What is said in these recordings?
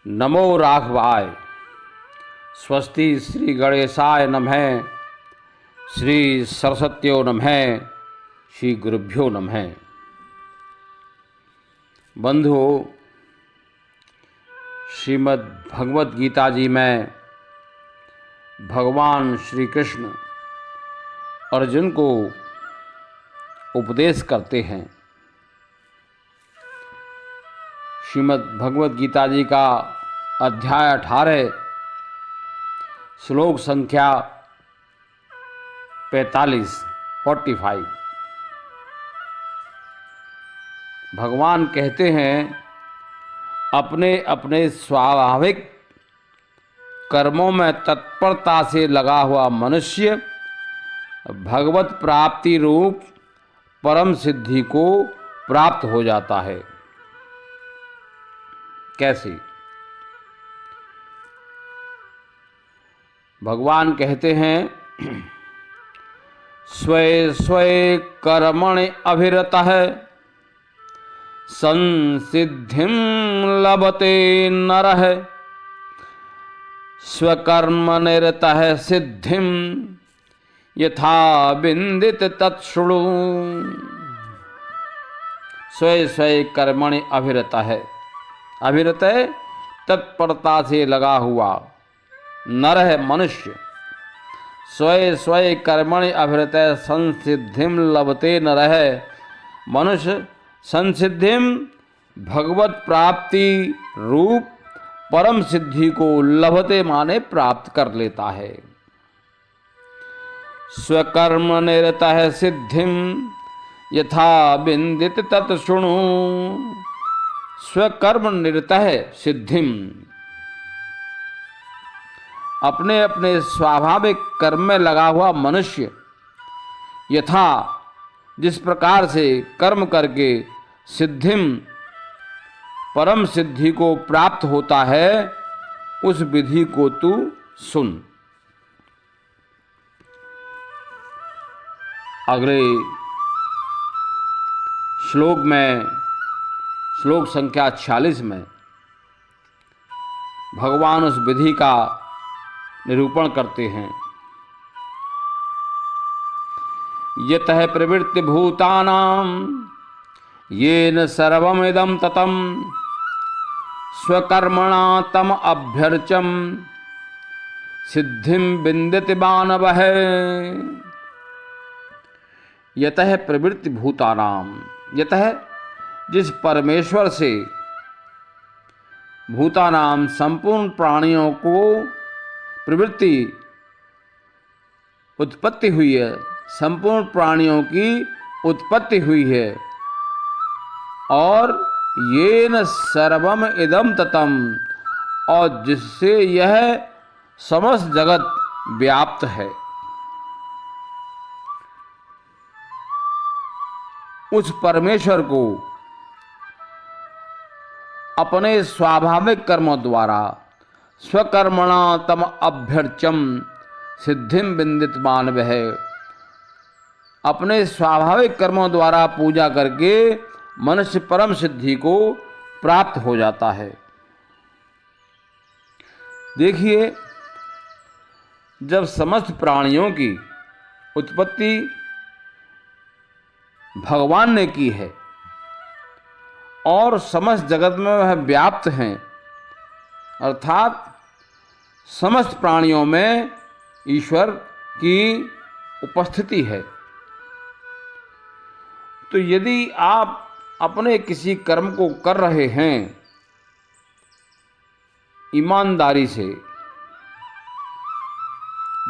नमो राघवाय। स्वस्ति श्री गणेशाय नमः। श्री सरस्वत्यो नमः। श्री गुरुभ्यो नमः। बंधुओं, श्रीमद् भगवत गीता जी में भगवान श्री कृष्ण अर्जुन को उपदेश करते हैं। श्रीमद् भगवत गीता जी का अध्याय 18 श्लोक संख्या 45। भगवान कहते हैं, अपने अपने स्वाभाविक कर्मों में तत्परता से लगा हुआ मनुष्य भगवत प्राप्ति रूप परम सिद्धि को प्राप्त हो जाता है। कैसे? भगवान कहते हैं, स्वे स्वे कर्मणि अभिरतः संसिद्धिं लभते नरः स्वकर्म निरतः सिद्धिं यथा विन्दित तत्शृणु। स्वे स्वे कर्मणि अभिरतः, अभिरत तत्परता से लगा हुआ, नर है मनुष्य। स्वय स्वय कर्मणि अभिरत संसिद्धिम लभते नर है मनुष्य, संसिद्धिम भगवत प्राप्ति रूप परम सिद्धि को लभते माने प्राप्त कर लेता है। स्वकर्म निरतः सिद्धिम यथा विन्दित तत्शृणु। स्वकर्म निरतः सिद्धिम, अपने अपने स्वाभाविक कर्म में लगा हुआ मनुष्य यथा जिस प्रकार से कर्म करके सिद्धिम परम सिद्धि को प्राप्त होता है, उस विधि को तू सुन। अगले श्लोक में, श्लोक संख्या 46 में भगवान उस विधि का निरूपण करते हैं। यतः प्रवृत्ति भूतानां येन सर्वमिदं ततं स्वकर्मणा तम अभ्यर्चम सिद्धिं विन्दति मानवः। यतः प्रवृत्ति भूतानां, यतः जिस परमेश्वर से भूतानाम संपूर्ण प्राणियों को प्रवृत्ति उत्पत्ति हुई है, संपूर्ण प्राणियों की उत्पत्ति हुई है, और येन सर्वम इदम ततम, और जिससे यह समस्त जगत व्याप्त है, उस परमेश्वर को अपने स्वाभाविक कर्मों द्वारा स्वकर्मणा तम अभ्यर्चम सिद्धिम विन्दित मानवः, अपने स्वाभाविक कर्मों द्वारा पूजा करके मनुष्य परम सिद्धि को प्राप्त हो जाता है। देखिए, जब समस्त प्राणियों की उत्पत्ति भगवान ने की है और समस्त जगत में वह व्याप्त हैं, अर्थात समस्त प्राणियों में ईश्वर की उपस्थिति है, तो यदि आप अपने किसी कर्म को कर रहे हैं ईमानदारी से,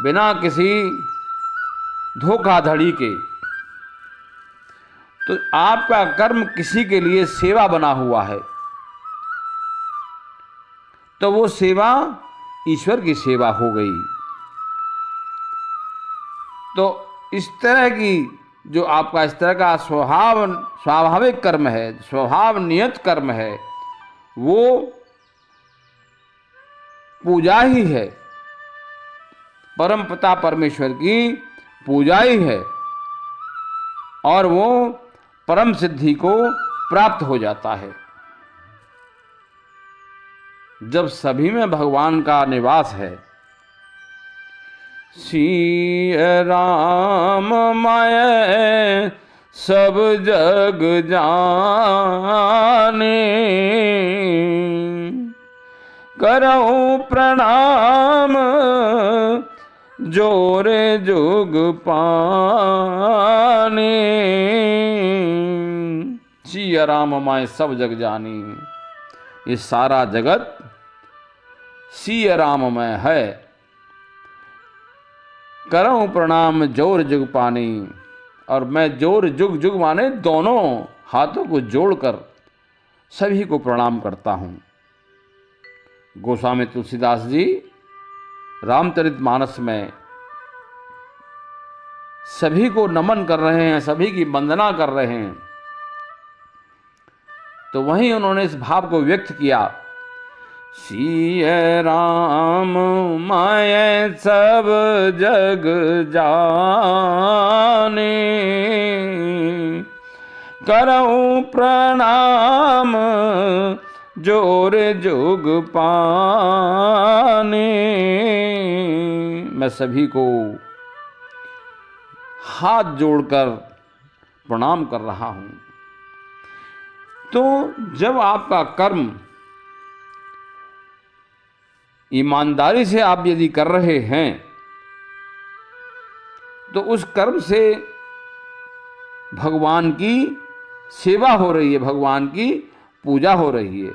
बिना किसी धोखाधड़ी के, तो आपका कर्म किसी के लिए सेवा बना हुआ है, तो वो सेवा ईश्वर की सेवा हो गई। तो इस तरह की जो आपका इस तरह का स्वाभाविक कर्म है, स्वभाव नियत कर्म है, वो पूजा ही है, परम पिता परमेश्वर की पूजा ही है, और वो परम सिद्धि को प्राप्त हो जाता है। जब सभी में भगवान का निवास है। सिय राम मैं सब जग जाने, करऊं प्रणाम जोरे जुग पाने। सिय राम मैं सब जग जानी, ये सारा जगत सिय राम में है। करऊं प्रणाम जोर जुग पानी, और मैं जोर जुग जुग माने दोनों हाथों को जोड़कर सभी को प्रणाम करता हूं। गोस्वामी तुलसीदास जी रामचरितमानस में सभी को नमन कर रहे हैं, सभी की वंदना कर रहे हैं, तो वहीं उन्होंने इस भाव को व्यक्त किया। सिय राम मैं सब जग जाने, करऊं प्रणाम जोर जुग पाने। मैं सभी को हाथ जोड़कर प्रणाम कर रहा हूं। तो जब आपका कर्म ईमानदारी से आप यदि कर रहे हैं, तो उस कर्म से भगवान की सेवा हो रही है, भगवान की पूजा हो रही है।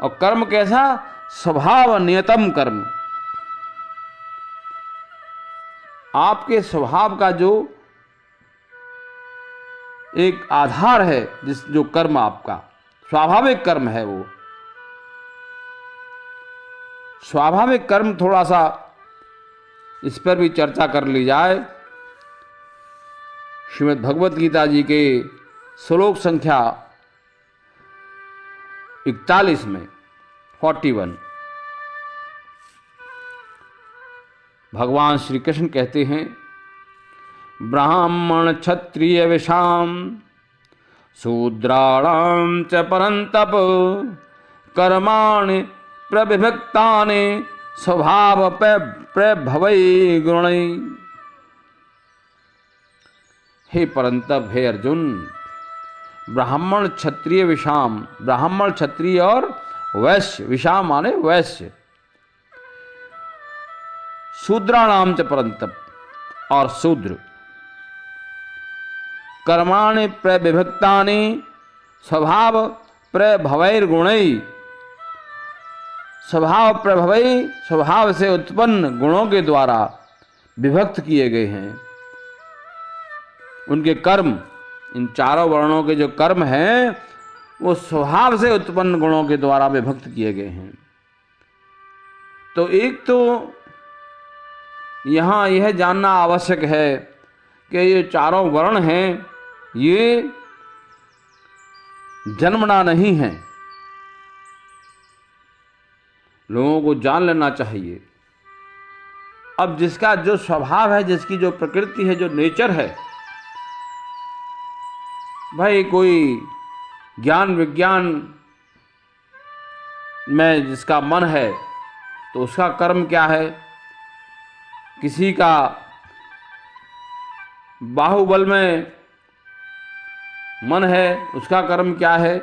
और कर्म कैसा? स्वभाव नियतम कर्म। आपके स्वभाव का जो एक आधार है, जो कर्म आपका स्वाभाविक कर्म है, वो स्वाभाविक कर्म, थोड़ा सा इस पर भी चर्चा कर ली जाए। श्रीमद् भगवत गीता जी के श्लोक संख्या 41 में 41 भगवान श्री कृष्ण कहते हैं, ब्राह्मण क्षत्रिय विषाम शूद्राणाम च परंतप कर्माणि प्रविभक्तानि स्वभाव प्रभवै गुणै। हे परंतप, हे अर्जुन, ब्राह्मण क्षत्रिय विषाम, ब्राह्मण क्षत्रिय और वैश्य, विषाम माने वैश्य, शूद्राणाम च परंतप और शूद्र, कर्माणि प्रविभक्तानि स्वभाव प्रभवैर्गुणै, स्वभाव प्रभवै, स्वभाव से उत्पन्न गुणों के द्वारा विभक्त किए गए हैं। उनके कर्म, इन चारों वर्णों के जो कर्म हैं, वो स्वभाव से उत्पन्न गुणों के द्वारा विभक्त किए गए हैं। तो एक तो यहाँ यह जानना आवश्यक है कि ये चारों वर्ण हैं, ये जन्मना नहीं है, लोगों को जान लेना चाहिए। अब जिसका जो स्वभाव है, जिसकी जो प्रकृति है, जो नेचर है, भाई कोई ज्ञान विज्ञान में जिसका मन है, तो उसका कर्म क्या है? किसी का बाहुबल में मन है, उसका कर्म क्या है?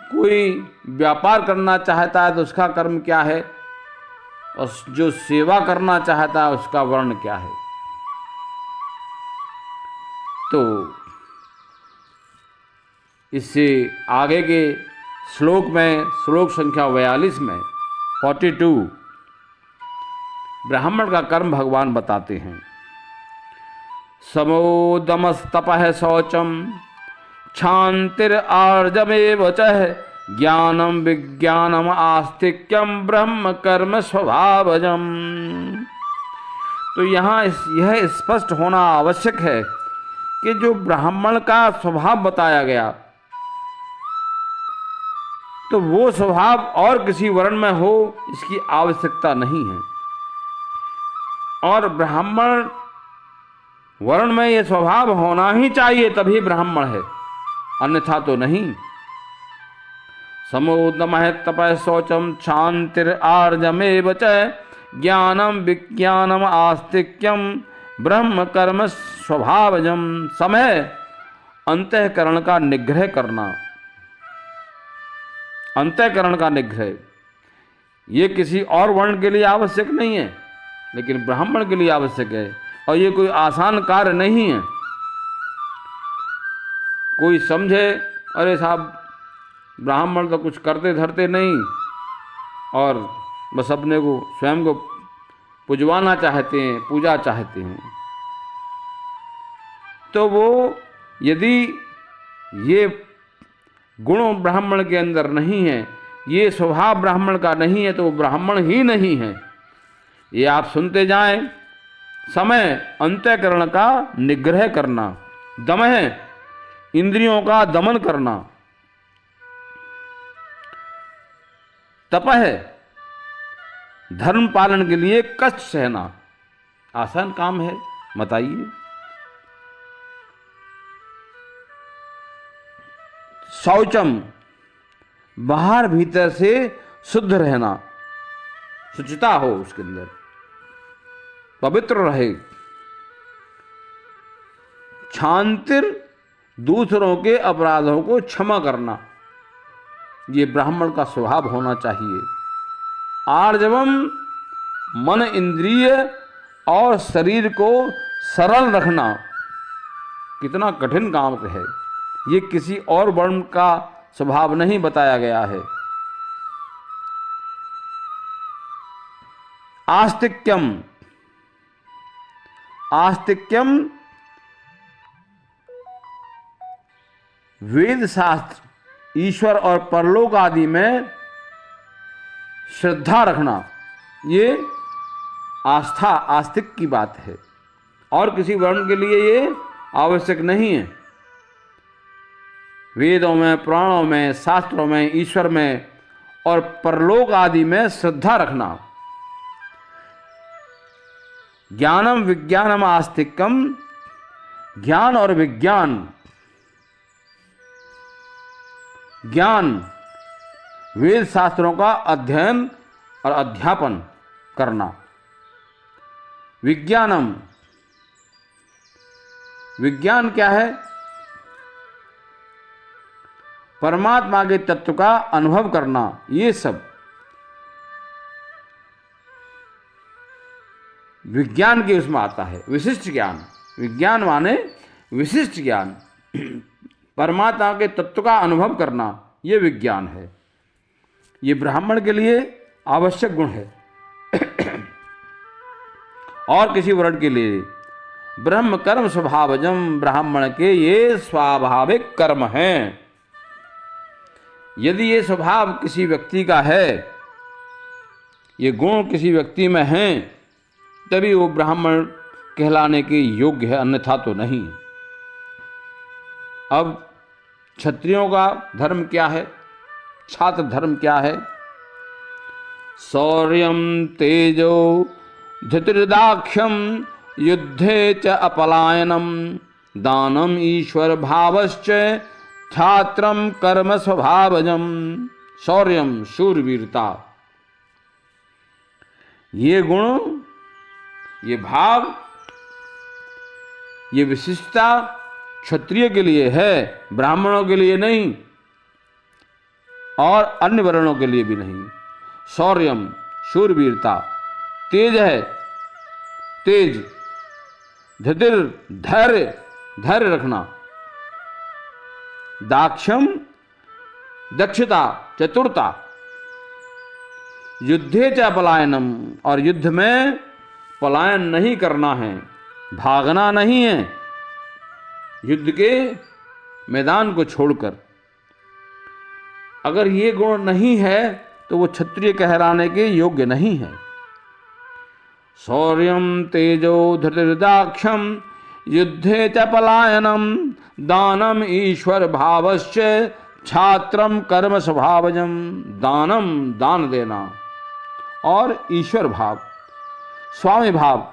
कोई व्यापार करना चाहता है तो उसका कर्म क्या है? और जो सेवा करना चाहता है उसका वर्ण क्या है? तो इससे आगे के श्लोक में, श्लोक संख्या 42 में 42 ब्राह्मण का कर्म भगवान बताते हैं। समोदमस्तपः शौचम क्षांतिर आर्जमेव च ज्ञानम विज्ञानम आस्तिक्यम ब्रह्म कर्म स्वभावजम। तो यहाँ यह स्पष्ट होना आवश्यक है कि जो ब्राह्मण का स्वभाव बताया गया, तो वो स्वभाव और किसी वर्ण में हो, इसकी आवश्यकता नहीं है। और ब्राह्मण वर्ण में यह स्वभाव होना ही चाहिए, तभी ब्राह्मण है, अन्यथा तो नहीं। समोदमः तपः शौचम क्षान्तिरार्जमेव च ज्ञानम विज्ञानम आस्तिक्यम ब्रह्म कर्म स्वभावजम। समय अंतःकरण का निग्रह करना, अंतःकरण का निग्रह ये किसी और वर्ण के लिए आवश्यक नहीं है, लेकिन ब्राह्मण के लिए आवश्यक है। और ये कोई आसान कार्य नहीं है। कोई समझे अरे साहब ब्राह्मण तो कुछ करते धरते नहीं और बस अपने को स्वयं को पुजवाना चाहते हैं, पूजा चाहते हैं, तो वो यदि ये गुण ब्राह्मण के अंदर नहीं है, ये स्वभाव ब्राह्मण का नहीं है, तो वो ब्राह्मण ही नहीं है। ये आप सुनते जाएं। समय अंतःकरण का निग्रह करना, दमः इंद्रियों का दमन करना, तपः धर्म पालन के लिए कष्ट सहना। आसान काम है, बताइए। शौचम बाहर भीतर से शुद्ध रहना, शुचिता हो उसके अंदर, पवित्र रहे। क्षान्तिर दूसरों के अपराधों को क्षमा करना, ये ब्राह्मण का स्वभाव होना चाहिए। आर्जवम मन इंद्रिय और शरीर को सरल रखना, कितना कठिन काम है। ये किसी और वर्ण का स्वभाव नहीं बताया गया है। आस्तिक्यम, आस्तिक्यम वेद शास्त्र, ईश्वर और परलोक आदि में श्रद्धा रखना, ये आस्था आस्तिक की बात है। और किसी वर्ण के लिए ये आवश्यक नहीं है। वेदों में, पुराणों में, शास्त्रों में, ईश्वर में और परलोक आदि में श्रद्धा रखना। ज्ञानम विज्ञानम आस्तिकम, ज्ञान और विज्ञान, ज्ञान वेद शास्त्रों का अध्ययन और अध्यापन करना। विज्ञानम, विज्ञान क्या है? परमात्मा के तत्व का अनुभव करना। ये सब विज्ञान के उसमें आता है। विशिष्ट ज्ञान, विज्ञान माने विशिष्ट ज्ञान, परमात्मा के तत्व का अनुभव करना, ये विज्ञान है। ये ब्राह्मण के लिए आवश्यक गुण है और किसी वर्ण के लिए। ब्रह्म कर्म स्वभावजम, ब्राह्मण के ये स्वाभाविक कर्म हैं। यदि ये स्वभाव किसी व्यक्ति का है, ये गुण किसी व्यक्ति में हैं, तभी वो ब्राह्मण कहलाने के योग्य है, अन्यथा तो नहीं। अब क्षत्रियों का धर्म क्या है? छात्र धर्म क्या है? शौर्यम तेजो धृतदाक्ष्यम युद्धे च अपलायनम दानम ईश्वर भावश्च छात्रम कर्म स्वभावजम। शौर्यम शूरवीरता, ये गुण, ये भाव, ये विशिष्टता क्षत्रिय के लिए है, ब्राह्मणों के लिए नहीं और अन्य वर्णों के लिए भी नहीं। शौर्यम शूरवीरता, तेज है, तेज, धृतिर धैर्य, धैर्य रखना, दाक्ष्यम दक्षता, चतुरता, युद्धे च पलायनम, और युद्ध में पलायन नहीं करना है, भागना नहीं है युद्ध के मैदान को छोड़कर। अगर ये गुण नहीं है तो वो क्षत्रिय कहलाने के योग्य नहीं है। शौर्यम तेजो धृतिर्दाक्ष्यम युद्धे च पलायनम दानम ईश्वर भावश्च छात्रम कर्म स्वभावजम। दानम दान देना और ईश्वर भाव, स्वामी भाव,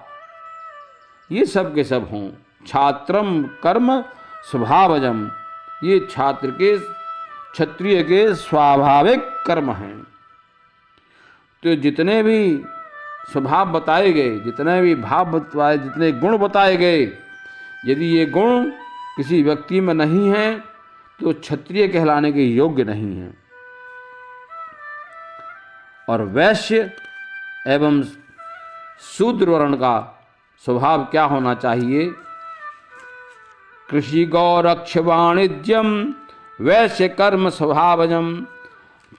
ये सब के सब हों। छात्रम कर्म स्वभावजम, ये छात्र के क्षत्रिय के स्वाभाविक कर्म हैं। तो जितने भी स्वभाव बताए गए, जितने भी भाव बताए, जितने गुण बताए गए, यदि ये गुण किसी व्यक्ति में नहीं है तो क्षत्रिय कहलाने के योग्य नहीं है। और वैश्य एवं शूद्र वर्ण का स्वभाव क्या होना चाहिए? कृषि गौरक्ष वाणिज्यम वैश्य कर्म स्वभावजम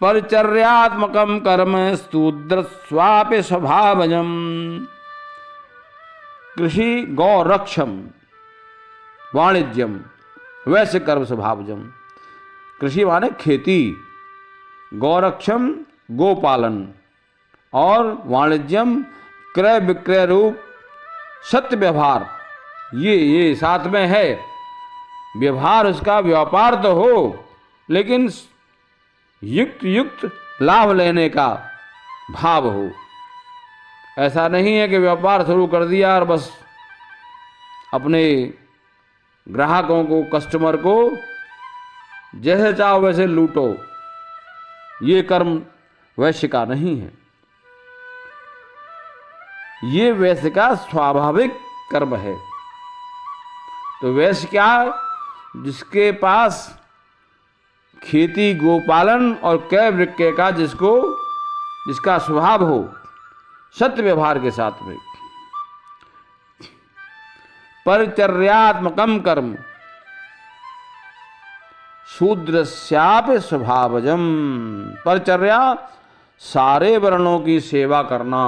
परिचर्यात्मकम कर्म शूद्र स्वापि स्वभावजम। कृषि गौरक्षम वाणिज्यम वैश्य कर्म स्वभावजम। कृषि माने खेती, गौरक्षम गोपालन, और वाणिज्यम क्रय विक्रय रूप सत्य व्यवहार। ये साथ में है। व्यवहार उसका व्यापार तो हो, लेकिन युक्त लाभ लेने का भाव हो। ऐसा नहीं है कि व्यापार शुरू कर दिया और बस अपने ग्राहकों को, कस्टमर को जैसे चाहो वैसे लूटो। ये कर्म वैश्य का नहीं है। ये वैश्य का स्वाभाविक कर्म है। तो वैश्य क्या? जिसके पास खेती, गोपालन और क्रय विक्रय का जिसका स्वभाव हो सत्य व्यवहार के साथ में। परिचर्यात्मकम कर्म शूद्रस्यापि स्वभावजम। परिचर्या सारे वर्णों की सेवा करना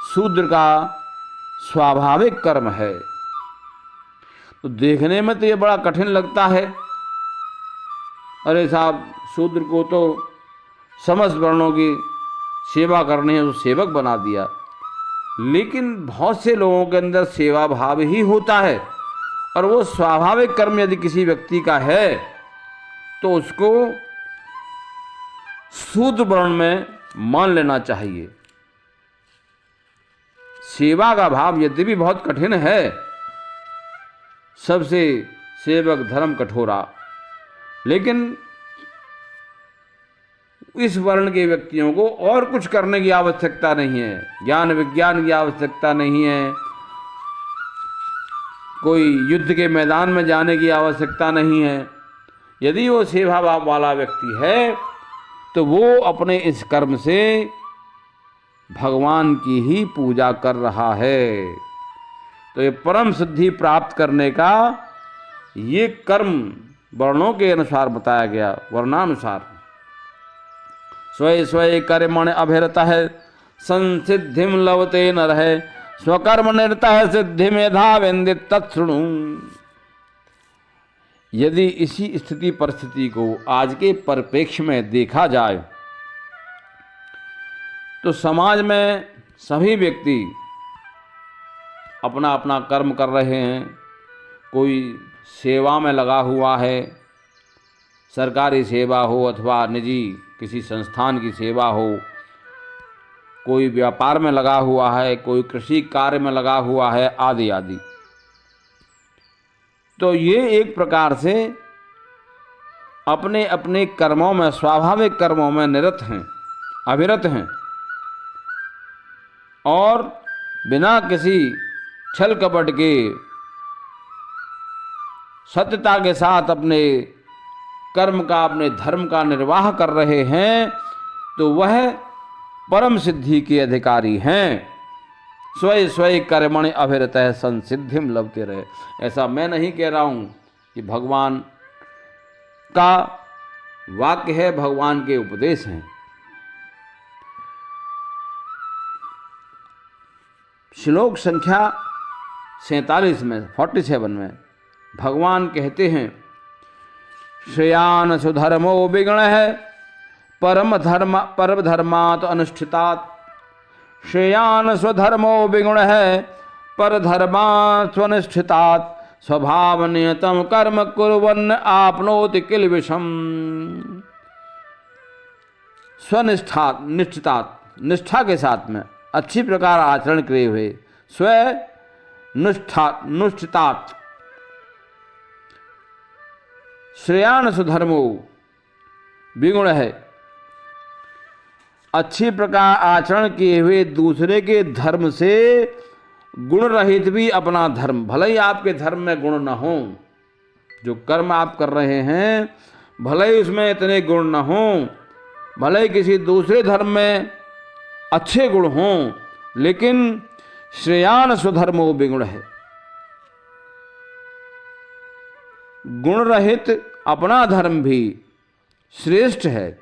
शूद्र का स्वाभाविक कर्म है। तो देखने में तो ये बड़ा कठिन लगता है। अरे साहब, शूद्र को तो समस्त वर्णों की सेवा करनी है, तो सेवक बना दिया। लेकिन बहुत से लोगों के अंदर सेवा भाव ही होता है, और वो स्वाभाविक कर्म यदि किसी व्यक्ति का है तो उसको शूद्र वर्ण में मान लेना चाहिए। सेवा का भाव यद्यपि बहुत कठिन है, सबसे सेवक धर्म कठोरा, लेकिन इस वर्ण के व्यक्तियों को और कुछ करने की आवश्यकता नहीं है। ज्ञान विज्ञान की आवश्यकता नहीं है, कोई युद्ध के मैदान में जाने की आवश्यकता नहीं है। यदि वो सेवा भाव वाला व्यक्ति है तो वो अपने इस कर्म से भगवान की ही पूजा कर रहा है। तो ये परम सिद्धि प्राप्त करने का ये कर्म वर्णों के अनुसार बताया गया, वर्णानुसार। स्वय स्वय कर्मण अभिरत है संसिद्धिम लवते नर है स्वकर्म निरत है सिद्धि मेधा वेन्दित तत्सृणु। यदि इसी स्थिति परिस्थिति को आज के परिप्रेक्ष्य में देखा जाए तो समाज में सभी व्यक्ति अपना अपना कर्म कर रहे हैं। कोई सेवा में लगा हुआ है, सरकारी सेवा हो अथवा निजी किसी संस्थान की सेवा हो, कोई व्यापार में लगा हुआ है, कोई कृषि कार्य में लगा हुआ है, आदि आदि। तो ये एक प्रकार से अपने अपने कर्मों में, स्वाभाविक कर्मों में निरत हैं, अविरत हैं, और बिना किसी छल कपट के सत्यता के साथ अपने कर्म का, अपने धर्म का निर्वाह कर रहे हैं, तो वह परम सिद्धि के अधिकारी हैं। स्वय स्वय कर्मणि अभिरत है संसिद्धिम लभते रहे। ऐसा मैं नहीं कह रहा हूँ, कि भगवान का वाक्य है, भगवान के उपदेश हैं। श्लोक संख्या 47 में 47 में भगवान कहते हैं, श्रेयान सुधर्मो विगण है परम धर्मात् अनुष्ठितात्। श्रेयान स्वधर्मो विगुण है पर धर्मात् स्वनिष्ठितात्। स्वभाव नियतम कर्म कुर्वन् आपनोति किल विषम। स्वनिष्ठात, निष्ठितात्, निष्ठा के साथ में अच्छी प्रकार आचरण किए हुए, स्व निष्ठितात्, श्रेयान सुधर्मो विगुण है। अच्छी प्रकार आचरण किए हुए दूसरे के धर्म से गुण रहित भी अपना धर्म, भले ही आपके धर्म में गुण न हो, जो कर्म आप कर रहे हैं भले ही उसमें इतने गुण न हो, भले ही किसी दूसरे धर्म में अच्छे गुण हों, लेकिन श्रेयान स्वधर्मो विगुण है। गुण रहित अपना धर्म भी श्रेष्ठ है।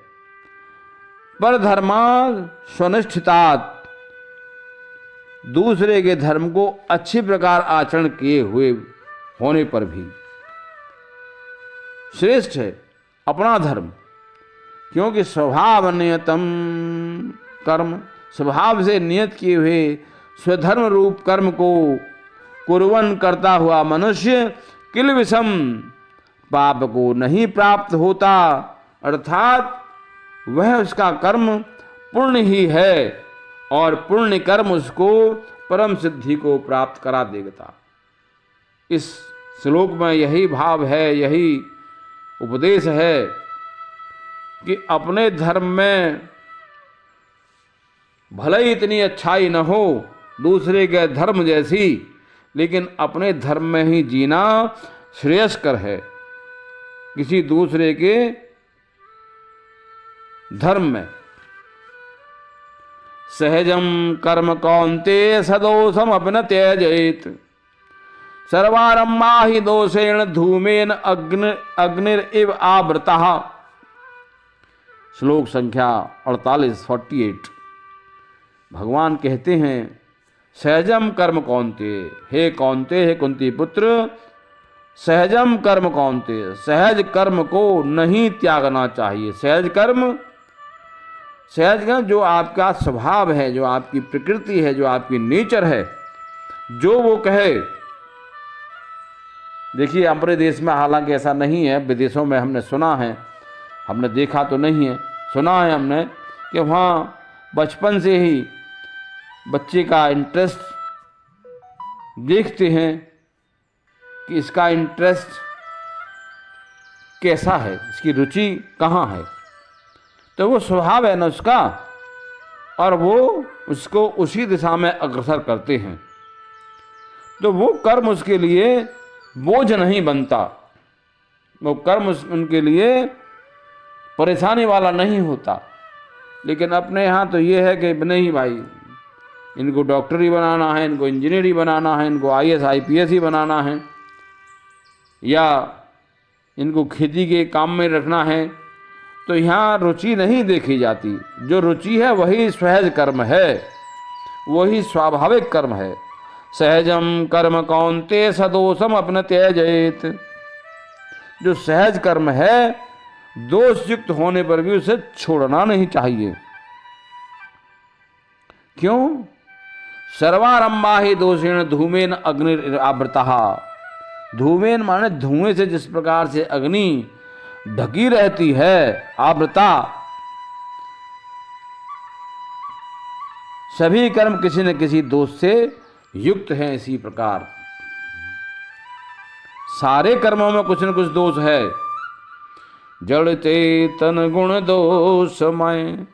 पर धर्मा स्वनिष्ठितात, दूसरे के धर्म को अच्छी प्रकार आचरण किए हुए होने पर भी श्रेष्ठ है अपना धर्म, क्योंकि स्वभाव नियतम कर्म, स्वभाव से नियत किए हुए स्वधर्म रूप कर्म को कुर्वन् करता हुआ मनुष्य किल विषम, पाप को नहीं प्राप्त होता, अर्थात वह उसका कर्म पुण्य ही है और पुण्य कर्म उसको परम सिद्धि को प्राप्त करा देगा। इस श्लोक में यही भाव है, यही उपदेश है कि अपने धर्म में भले ही इतनी अच्छाई न हो दूसरे के धर्म जैसी, लेकिन अपने धर्म में ही जीना श्रेयस्कर है किसी दूसरे के धर्म में। सहजम कर्म कौन्तेय सदोषम अपि त्यजेत, सर्वारम्भा हि दोषेण धूमेन अग्निर इव आवृतः। श्लोक संख्या 48। भगवान कहते हैं सहजम कर्म कौन्तेय, हे कौन्तेय, हे कुंती पुत्र, सहजम कर्म कौन्तेय, सहज कर्म को नहीं त्यागना चाहिए। सहज कर्म जो आपका स्वभाव है, जो आपकी प्रकृति है, जो आपकी नेचर है, जो वो कहे। देखिए हमारे देश में हालांकि ऐसा नहीं है, विदेशों में हमने सुना है, हमने देखा तो नहीं है, सुना है हमने कि वहाँ बचपन से ही बच्चे का इंटरेस्ट देखते हैं कि इसका इंटरेस्ट कैसा है, इसकी रुचि कहाँ है, तो वो स्वभाव है ना उसका, और वो उसको उसी दिशा में अग्रसर करते हैं। तो वो कर्म उसके लिए बोझ नहीं बनता, वो कर्म उनके लिए परेशानी वाला नहीं होता। लेकिन अपने यहाँ तो ये है कि नहीं भाई, इनको डॉक्टर ही बनाना है, इनको इंजीनियर ही बनाना है, इनको IAS IPS ही बनाना है, या इनको खेती के काम में रखना है। तो यहाँ रुचि नहीं देखी जाती, जो रुचि है वही सहज कर्म है, वही स्वाभाविक कर्म है। सहजम कर्म कौन्तेय सदोषम अपि त्यजेत, जो सहज कर्म है दोष युक्त होने पर भी उसे छोड़ना नहीं चाहिए। क्यों? सर्वारंभा ही दोषेण धूमेन अग्निर आवृतः। धूमेन माने धुएं से जिस प्रकार से अग्नि ढकी रहती है, आवृता, सभी कर्म किसी न किसी दोष से युक्त हैं। इसी प्रकार सारे कर्मों में कुछ न कुछ दोष है। जड़ चेतन गुण दोषमय,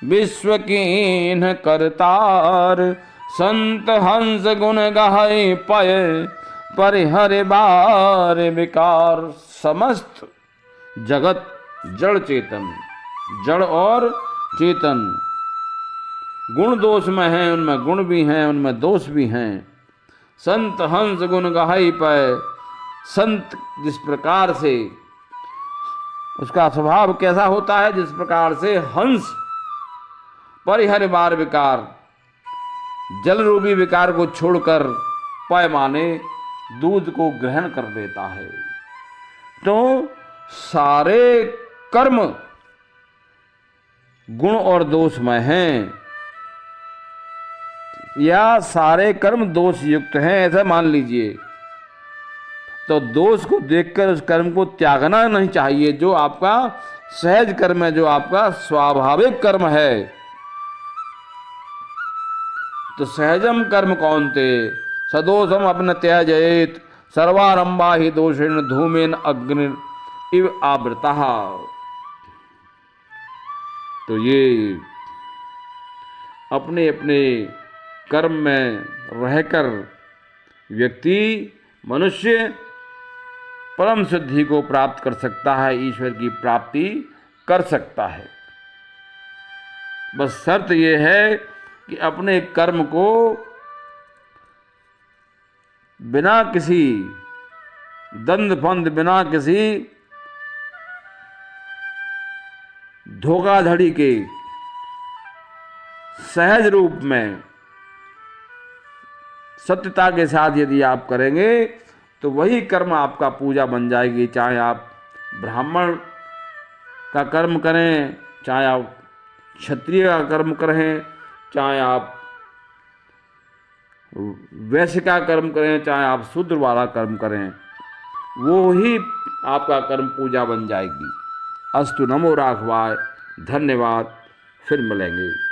विश्व कीन करतार, संत हंस गुण गाय पय, परिहर बार विकार। समस्त जगत जड़ चेतन, जड़ और चेतन गुण दोष में हैं, उनमें गुण भी हैं, उनमें दोष भी हैं। संत हंस गुण गाई पय, संत जिस प्रकार से उसका स्वभाव कैसा होता है, जिस प्रकार से हंस परिहर बार विकार, जल रूपी विकार को छोड़कर पय माने दूध को ग्रहण कर लेता है। तो सारे कर्म गुण और दोषमय हैं, या सारे कर्म दोष युक्त हैं, ऐसा मान लीजिए। तो दोष को देखकर उस कर्म को त्यागना नहीं चाहिए, जो आपका सहज कर्म है, जो आपका स्वाभाविक कर्म है। तो सहजम कर्म कौन्तेय सदोषम अपि त्यजेत, सर्वारंभा ही दोषेण धूमेन अग्नि इव आवृतः। तो ये अपने अपने कर्म में रहकर व्यक्ति मनुष्य परम सिद्धि को प्राप्त कर सकता है, ईश्वर की प्राप्ति कर सकता है। बस शर्त यह है कि अपने कर्म को बिना किसी दंड फंद, बिना किसी धोखाधड़ी के सहज रूप में सत्यता के साथ यदि आप करेंगे तो वही कर्म आपका पूजा बन जाएगी। चाहे आप ब्राह्मण का कर्म करें, चाहे आप क्षत्रिय का कर्म करें, चाहे आप वैश्य का कर्म करें, चाहे आप शूद्र वाला कर्म करें, वो ही आपका कर्म पूजा बन जाएगी। अस्तु, नमो राघवाय, धन्यवाद, फिर मिलेंगे।